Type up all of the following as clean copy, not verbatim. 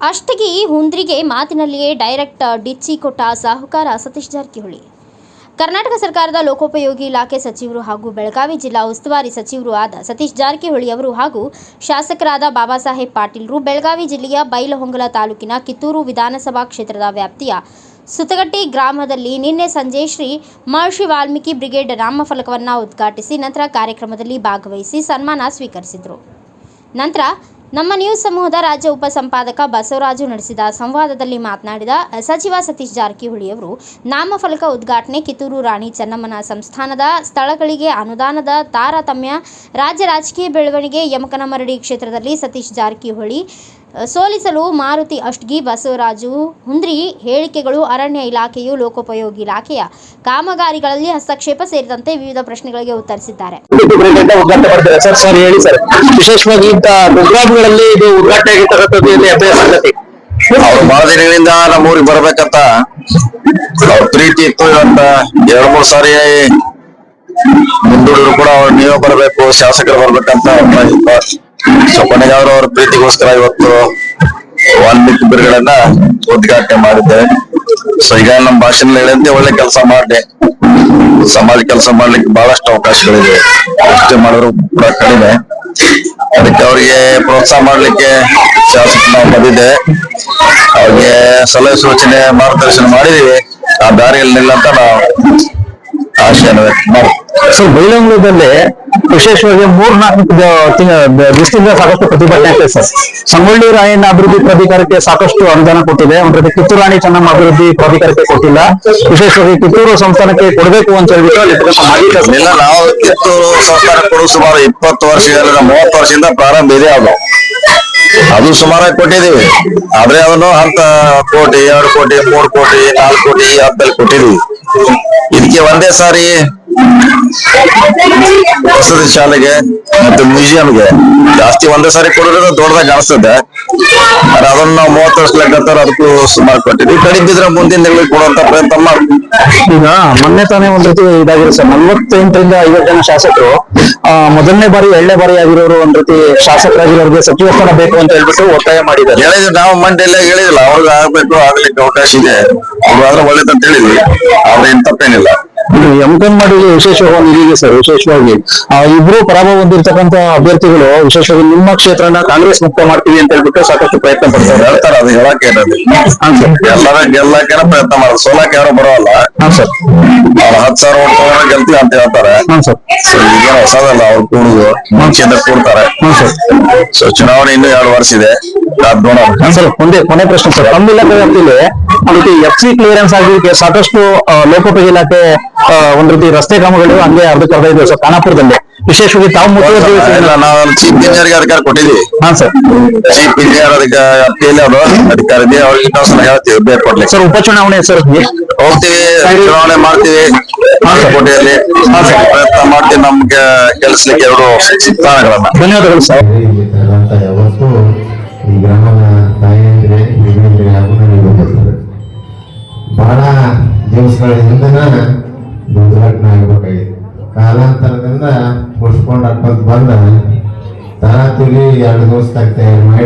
Ashtagi ಹುಂದ್ರಿಗೆ ಮಾತಿನಲ್ಲಿಯೇ direct ಡಿಚ್ಚಿ ಕೊಟ್ಟ ಸಾಹುಕಾರ ಸತೀಶ್ ಜಾರಕಿಹೊಳಿ. ಕರ್ನಾಟಕ ಸರ್ಕಾರದ ಲೋಕೋಪಯೋಗಿ ಇಲಾಖೆ ಸಚಿವರು ಹಾಗೂ ಬೆಳಗಾವಿ ಜಿಲ್ಲಾ ಉಸ್ತುವಾರಿ ಸಚಿವರು ಆದ ಸತೀಶ್ ಜಾರಕಿಹೊಳಿ ಅವರು ಹಾಗೂ ಶಾಸಕರಾದ ಬಾಬಾಸಾಹೇಬ್ ಪಾಟೀಲ್ರು ಬೆಳಗಾವಿ ಜಿಲ್ಲೆಯ ಬೈಲಹೊಂಗಲ ತಾಲೂಕಿನ ಕಿತ್ತೂರು ವಿಧಾನಸಭಾ ಕ್ಷೇತ್ರದ ವ್ಯಾಪ್ತಿಯ ಸುತಗಟ್ಟಿ ಗ್ರಾಮದಲ್ಲಿ ನಿನ್ನೆ ಸಂಜೆ ಶ್ರೀ ಮಹರ್ಷಿ ವಾಲ್ಮೀಕಿ ಬ್ರಿಗೇಡ್ ನಾಮಫಲಕವನ್ನು ಉದ್ಘಾಟಿಸಿ ನಂತರ ಕಾರ್ಯಕ್ರಮದಲ್ಲಿ ಭಾಗವಹಿಸಿ ಸನ್ಮಾನ ಸ್ವೀಕರಿಸಿದರು. ನಂತರ ನಮ್ಮ ನ್ಯೂಸ್ ಸಮೂಹದ ರಾಜ್ಯ ಉಪಸಂಪಾದಕ ಬಸವರಾಜು ನಡೆಸಿದ ಸಂವಾದದಲ್ಲಿ ಮಾತನಾಡಿದ ಸಚಿವ ಸತೀಶ್ ಜಾರಕಿಹೊಳಿ ಅವರು ನಾಮಫಲಕ ಉದ್ಘಾಟನೆ, ಕಿತ್ತೂರು ರಾಣಿ ಚೆನ್ನಮ್ಮನ ಸಂಸ್ಥಾನದ ಸ್ಥಳಗಳಿಗೆ ಅನುದಾನದ ತಾರತಮ್ಯ, ರಾಜ್ಯ ರಾಜಕೀಯ ಬೆಳವಣಿಗೆ, ಯಮಕನಮರಡಿ ಕ್ಷೇತ್ರದಲ್ಲಿ ಸತೀಶ್ ಜಾರಕಿಹೊಳಿ ಸೋಲಿಸಲು ಮಾರುತಿ ಅಷ್ಟಗಿ, ಬಸವರಾಜು ಹುಂದ್ರಿ ಹೇಳಿಕೆಗಳು, ಅರಣ್ಯ ಇಲಾಖೆಯು ಲೋಕೋಪಯೋಗಿ ಇಲಾಖೆಯ ಕಾಮಗಾರಿಗಳಲ್ಲಿ ಹಸ್ತಕ್ಷೇಪ ಸೇರಿದಂತೆ ವಿವಿಧ ಪ್ರಶ್ನೆಗಳಿಗೆ ಉತ್ತರಿಸಿದ್ದಾರೆ. ವಿಶೇಷವಾಗಿ ಗುಜರಾತ್ಗಳಲ್ಲಿ ಇದು ಉದ್ಘಾಟನೆ ಆಗಿರ್ತಕ್ಕಂಥದ್ದು ಅವ್ರು ಬಹಳ ದಿನಗಳಿಂದ ನಮ್ಮೂರಿಗೆ ಬರ್ಬೇಕಂತ ಅವ್ರ ಪ್ರೀತಿ ಇತ್ತು. ಇವತ್ತ 2-3 ಸಾರಿ ಮುಂದೂಡಿದ್ರು ಕೂಡ ಅವ್ರು ನೀವೇ ಬರ್ಬೇಕು, ಶಾಸಕರು ಬರ್ಬೇಕಂತ ಸೊ ಕೊನೆಗಾದ್ರು ಅವ್ರ ಪ್ರೀತಿಗೋಸ್ಕರ ಇವತ್ತು ವಾಲ್ಮೀಕಿ ಬಿರುಗಳನ್ನ ಉದ್ಘಾಟನೆ ಮಾಡಿದ್ದೆ. ಸೊ ಈಗ ನಮ್ಮ ಭಾಷೆನಲ್ಲಿ ಹೇಳಿದಂತೆ ಒಳ್ಳೆ ಕೆಲಸ ಮಾಡಿದೆ. ಸಮಾಜ ಕೆಲಸ ಮಾಡ್ಲಿಕ್ಕೆ ಬಹಳಷ್ಟು ಅವಕಾಶಗಳಿದೆ, ಎಷ್ಟೇ ಮಾಡಿದ್ರು ಕೂಡ ಕಡಿಮೆ. ಅದಕ್ಕೆ ಅವ್ರಿಗೆ ಪ್ರೋತ್ಸಾಹ ಮಾಡ್ಲಿಕ್ಕೆ ಶಾಸಕ ನಾವು ಬಂದಿದ್ದೆ. ಅವ್ರಿಗೆ ಸಲಹೆ ಸೂಚನೆ ಮಾರ್ಗದರ್ಶನ ಮಾಡಿದೀವಿ. ಆ ದಾರಿಯಲ್ಲಿ ನಿಲ್ಲಂತ ನಾವು ಆಶೆಯನ್ನು ವ್ಯಕ್ತ ಮಾಡ್ತೀವಿ. ಸೊ ಬೈಲಹೊಂಗಲದಲ್ಲಿ ವಿಶೇಷವಾಗಿ 3-4 ದಿವಸದಿಂದ ಸಾಕಷ್ಟು ಪ್ರತಿಭಟನೆ ಆಗ್ತದೆ ಸರ್. ಸಂಗೊಳ್ಳಿ ರಾಯಣ್ಣ ಅಭಿವೃದ್ಧಿ ಪ್ರಾಧಿಕಾರಕ್ಕೆ ಸಾಕಷ್ಟು ಅನುದಾನ ಕೊಟ್ಟಿದೆ, ಒಂದ್ ಕಿತ್ತೂರು ರಾಣಿ ಚೆನ್ನಮ್ಮ ಅಭಿವೃದ್ಧಿ ಪ್ರಾಧಿಕಾರಕ್ಕೆ ಕೊಟ್ಟಿಲ್ಲ. ವಿಶೇಷವಾಗಿ ಕಿತ್ತೂರು ಸಂಸ್ಥಾನಕ್ಕೆ ಕೊಡಬೇಕು ಅಂತ ಹೇಳ್ಬಿಟ್ಟು ಇಲ್ಲ, ನಾವು ಕಿತ್ತೂರು ಸಂಸ್ಥಾನ ಕೊಡುವ ಸುಮಾರು 20 ವರ್ಷಗಳಿಂದ 30 ವರ್ಷದಿಂದ ಪ್ರಾರಂಭ ಇದೆ. ಅದು ಸುಮಾರಾಗಿ ಕೊಟ್ಟಿದೀವಿ. ಆದ್ರೆ ಅದನ್ನು 1 ಕೋಟಿ 2 ಕೋಟಿ 3 ಕೋಟಿ 4 ಕೋಟಿ ಹತ್ತಲ್ಲಿ ಕೊಟ್ಟಿದೀವಿ. ಇದಕ್ಕೆ ಒಂದೇ ಸಾರಿ ವಸತಿ ಶಾಲೆಗೆ ಮತ್ತು ಮ್ಯೂಸಿಯಂಗೆ ಜಾಸ್ತಿ ಒಂದೇ ಸಾರಿ ಕೊಡೋದು ದೊಡ್ಡದಾಗಿ ಕಾಣಿಸ್ತದೆ. ಅದನ್ನ ನಾವು 30 ವರ್ಷ ಲೆಕ್ಕ ಅದಕ್ಕೂ ಸುಮಾರು ಕೊಟ್ಟಿದ್ವಿ. ಕಡಿಮೆ ಮುಂದಿನ ದಿನಗಳಿಗೆ ಕೊಡುವಂತ ಪ್ರಯತ್ನ ಮಾಡ್ತೀವಿ. ಈಗ ಮೊನ್ನೆ ತಾನೇ ಒಂದ್ ರೀತಿ ಇದಾಗಿದೆ ಸರ್, 48ರಿಂದ 50 ಜನ ಶಾಸಕರು ಮೊದಲನೇ ಬಾರಿ 2ನೇ ಬಾರಿ ಆಗಿರೋರು ಒಂದ್ ರೀತಿ ಶಾಸಕರಾಗಿರೋರಿಗೆ ಸಚಿವ ಸ್ಥಾನ ಬೇಕು ಅಂತ ಹೇಳ್ಬಿಟ್ಟು ಒತ್ತಾಯ ಮಾಡಿದ್ದಾರೆ. ಹೇಳಿದ್ವಿ ನಾವು ಮಂಡ್ಯಲ್ಲಿ ಹೇಳಿದಿಲ್ಲ, ಅವ್ರಿಗೆ ಆಗ್ಬೇಕು, ಆಗ್ಲಿಕ್ಕೆ ಅವಕಾಶ ಇದೆ, ಅವ್ರು ಆದ್ರೆ ಒಳ್ಳೇದಂತ ಹೇಳಿದ್ವಿ. ಆದ್ರೆ ಏನ್ ತಪ್ಪೇನಿಲ್ಲ. ಯಮಕನಮರಡಿಗೆ ವಿಶೇಷವಾಗಿ ಇದೀಗ ಸರ್, ವಿಶೇಷವಾಗಿ ಇಬ್ರು ಪರಾಭವ ಹೊಂದಿರ್ತಕ್ಕಂಥ ಅಭ್ಯರ್ಥಿಗಳು ವಿಶೇಷವಾಗಿ ನಿಮ್ಮ ಕ್ಷೇತ್ರನ ಕಾಂಗ್ರೆಸ್ ಮುಕ್ತ ಮಾಡ್ತೀವಿ ಅಂತ ಹೇಳ್ಬಿಟ್ಟು ಸಾಕಷ್ಟು ಪ್ರಯತ್ನ ಪಡ್ತಾರೆ. ಹೇಳ್ತಾರೆ, ಅದು ಹೇಳಕ್ಕೆ ಎಲ್ಲರ ಗೆಲ್ಲಕ್ಕೆ ಪ್ರಯತ್ನ ಮಾಡೋದು, ಸೋಲಕ್ಕೆ ಯಾರು ಬರೋಲ್ಲ. ಸರ್, ಅವ್ರು 10,000 ಓಟ್ ತಗೊಂಡ್ರೆ ಗೆಲ್ತೀವಿ ಅಂತ ಹೇಳ್ತಾರೆ. ಈಗ ಹೊಸದಲ್ಲ, ಅವ್ರು ಕೂಡುದು ಮುಂಚೆಯಿಂದ ಕೂಡ್ತಾರೆ. ಸೊ ಚುನಾವಣೆ ಇನ್ನೂ 2 ವರ್ಷ ಇದೆ, ಸರ್. ಕೊನೆ ಪ್ರಶ್ನೆ ಸರ್, ನಮ್ಮ ಇಲಾಖೆ ವ್ಯಾಪ್ತಿಯಲ್ಲಿ ಒಂದು ರೀತಿ FC ಕ್ಲಿಯರೆನ್ಸ್ ಆಗಲಿಕ್ಕೆ ಸಾಕಷ್ಟು ಲೋಕೋಪಯೋಗಿ ಇಲಾಖೆ ಒಂದ್ ರೀತಿ ರಸ್ತೆ ಕಾಮಗಳು ಹಂಗೆ ಅರ್ಧಕ್ಕರ್ಧ ಇದೆ ಸರ್ ಖಾನಾಪುರದಲ್ಲಿ. ವಿಶೇಷವಾಗಿ ತಾವು ನಾವು ಚೀಫ್ ಇಂಜಿನಿಯರ್ಗೆ ಅಧಿಕಾರ ಕೊಟ್ಟಿದ್ವಿ. ಸರ್, ಚೀಫ್ ಇಂಜಿನಿಯರ್ ಅಧಿಕಾರಿಯಲ್ಲಿ ಅದು ಅಧಿಕಾರ ಇದೆ, ಅವ್ರಿಗೆ ಇನ್ನೊಂದ್ಸಲ ಹೇಳ್ತೀವಿ ಬೇಕು ಕೊಡ್ಲಿಕ್ಕೆ. ಸರ್, ಉಪಚುನಾವಣೆ ಸರ್ ಹೋಗ್ತೀವಿ, ಚುನಾವಣೆ ಮಾಡ್ತೀವಿ, ಕೋಟೆಯಲ್ಲಿ ಪ್ರಯತ್ನ ಮಾಡ್ತೀವಿ ನಮ್ಗೆ ಗೆಲ್ಸ್ಲಿಕ್ಕೆ 2 ಸ್ಥಾನಗಳನ್ನ. ಧನ್ಯವಾದಗಳು ಸರ್. ಯಾವತ್ತು ಈ ಗ್ರಾಮದ ತಾಯಿಯಂದ್ರೆ ಬಹಳ ದಿವಸಗಳ ಹಿಂದನ ಉದ್ಘಾಟನೆ ಆಗಬೇಕಾಗಿತ್ತು. ಕಾಲಾಂತರದಿಂದ ಮುಡ್ಸ್ಕೊಂಡು ಹಾಕೊಂತ ಬಂದ ತರಾತುಲಿ 2 ದಿವಸ ತಯಾರು ಮಾಡಿ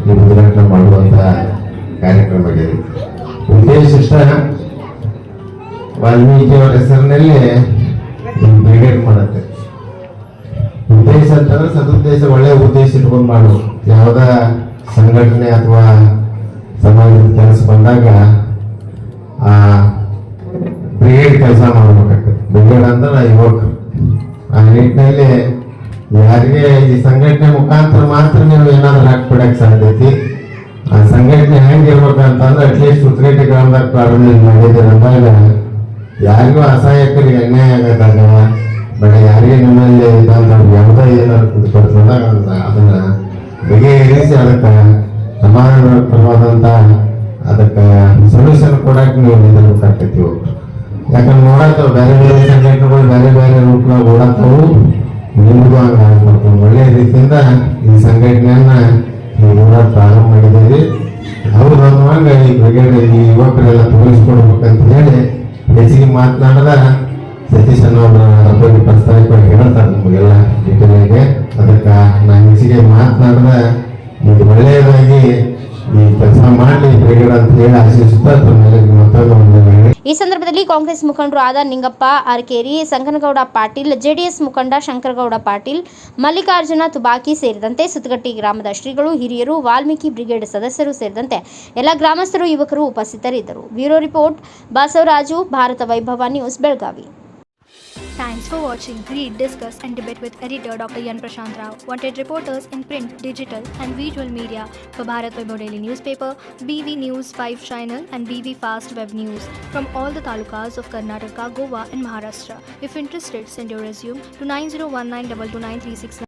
ಈ ಉದ್ಘಾಟನೆ ಮಾಡುವಂತ ಕಾರ್ಯಕ್ರಮ ಆಗಿದೆ. ಉದ್ದೇಶ ಇಷ್ಟ, ವಾಲ್ಮೀಕಿ ಅವರ ಹೆಸರಿನಲ್ಲಿ ಬ್ರಿಗೇಡ್ ಮಾಡುತ್ತೆ. ಉದ್ದೇಶ ಅಂತಂದ್ರೆ ಸದುದ್ದೇಶ, ಒಳ್ಳೆ ಉದ್ದೇಶ ಇಟ್ಕೊಂಡು ಮಾಡುವ ಯಾವ್ದ ಸಂಘಟನೆ ಅಥವಾ ಸಮಾಜದ ಕೆಲಸ ಬಂದಾಗ ಆ ಬ್ರಿಗೇಡ್ ಕೆಲಸ ಮಾಡ್ಬೇಕಾಗ್ತದೆ. ಬ್ರಿಗೇಡ್ ಅಂದ್ರೆ ಯುವಕರು. ಆ ನಿಟ್ಟಿನಲ್ಲಿ ಯಾರಿಗೆ ಈ ಸಂಘಟನೆ ಮುಖಾಂತರ ಮಾತ್ರ ನೀವು ಏನಾದ್ರು ಹಾಕ್ಬಿಡಕ್ ಸಾಧ್ಯತೆ. ಆ ಸಂಘಟನೆ ಹೆಂಗಿರ್ಬೇಕಂತಂದ್ರೆ ಅಟ್ಲೀಸ್ಟ್ ಸುತ್ತಗಟ್ಟೆ ಗ್ರಾಮದಾಗ ಪ್ರಾರಂಭ ಮಾಡಿದ್ದೀರ ಅಂದಾಗ ಯಾರಿಗೂ ಅಸಹಾಯಕರಿಗೆ ಅನ್ಯಾಯ ಆಗದಾಗ ಬಟ್ ಯಾರಿಗೆ ನಿಮ್ಮಲ್ಲಿ ಯಾವುದೇ ಏನಾದ್ರು ಕುಂದುಕೊಡ್ತಂದಾಗ ಅದನ್ನ ಬಗೆಹರಿಸಿ ಅದಕ್ಕೆ ಸಮಾಧಾನಪರವಾದಂತ ಅದಕ್ಕೆ ಸೊಲ್ಯೂಷನ್ ಕೊಡಕ್ಕೆ ನೀವು ನಿಲ್ಲಬೇಕಾಗ್ತೈತಿ. ಯಾಕಂದ್ರೆ ನೋಡತ್ತವ ಬೇರೆ ಬೇರೆ ಸಂಘಟನೆಗಳು ಬೇರೆ ಬೇರೆ ರೂಪದಾಗ ಓಡತ್ತವು. ನಿಮಗೂ ಹಂಗ ಒಳ್ಳೆಯ ರೀತಿಯಿಂದ ಈ ಸಂಘಟನೆಯನ್ನ ನೀವು ಪ್ರಾರಂಭ ಮಾಡಿದ್ದೀರಿ. ಅವ್ರು ಅನ್ನುವಾಗ ಈ ಬ್ರಿಗೇಡ್ ಈ ಯುವಕರೆಲ್ಲ ತೋರಿಸ್ಕೊಡ್ಬೇಕಂತ ಹೇಳಿ ಹೆಚ್ಚಿಗೆ ಮಾತನಾಡಿದ ಸತೀಶ್ ಅನ್ನೋರ ಬಗ್ಗೆ ಪ್ರಸ್ತಾವಿಕವಾಗಿ ಹೇಳ್ತಾರೆ ನಿಮಗೆಲ್ಲ ಡೀಟೇಲಾಗಿ. ಅದಕ್ಕೆ ನಾನು ಹೆಚ್ಚಿಗೆ ಮಾತನಾಡಿದ ಇದು ಒಳ್ಳೆಯದಾಗಿ ಈ ಕೆಲಸ ಮಾಡಲಿ ಬ್ರಿಗೇಡ್ ಅಂತ ಹೇಳಿ ಆಶಿಸುತ್ತಾ ತಮ್ಮೆಲ್ಲರಿಗೂ ಮತ್ತೊಂದು ವಂದನೆಗಳು. ಈ ಸಂದರ್ಭದಲ್ಲಿ ಕಾಂಗ್ರೆಸ್ ಮುಖಂಡರು ಆದ ನಿಂಗಪ್ಪ ಅರಕೇರಿ, ಸಂಗನಗೌಡ ಪಾಟೀಲ್, ಜೆಡಿಎಸ್ ಮುಖಂಡ ಶಂಕರಗೌಡ ಪಾಟೀಲ್, ಮಲ್ಲಿಕಾರ್ಜುನ ತುಬಾಕಿ ಸೇರಿದಂತೆ ಸುತ್ತಗಟ್ಟಿ ಗ್ರಾಮದ ಶ್ರೀಗಳು, ಹಿರಿಯರು, ವಾಲ್ಮೀಕಿ ಬ್ರಿಗೇಡ್ ಸದಸ್ಯರು ಸೇರಿದಂತೆ ಎಲ್ಲ ಗ್ರಾಮಸ್ಥರು, ಯುವಕರು ಉಪಸ್ಥಿತರಿದ್ದರು. ಬ್ಯೂರೋ ರಿಪೋರ್ಟ್ ಬಸವರಾಜು, ಭಾರತ ವೈಭವ news, Belagavi. Thanks for watching. Read, discuss and debate with editor Dr. Yan Prashant Rao. Wanted reporters in print, digital and visual media for Bharat Vaibhav Daily Newspaper, BV News 5 Channel and BV Fast Web News from all the talukas of Karnataka, Goa and Maharashtra. If interested, send your resume to 9019229369.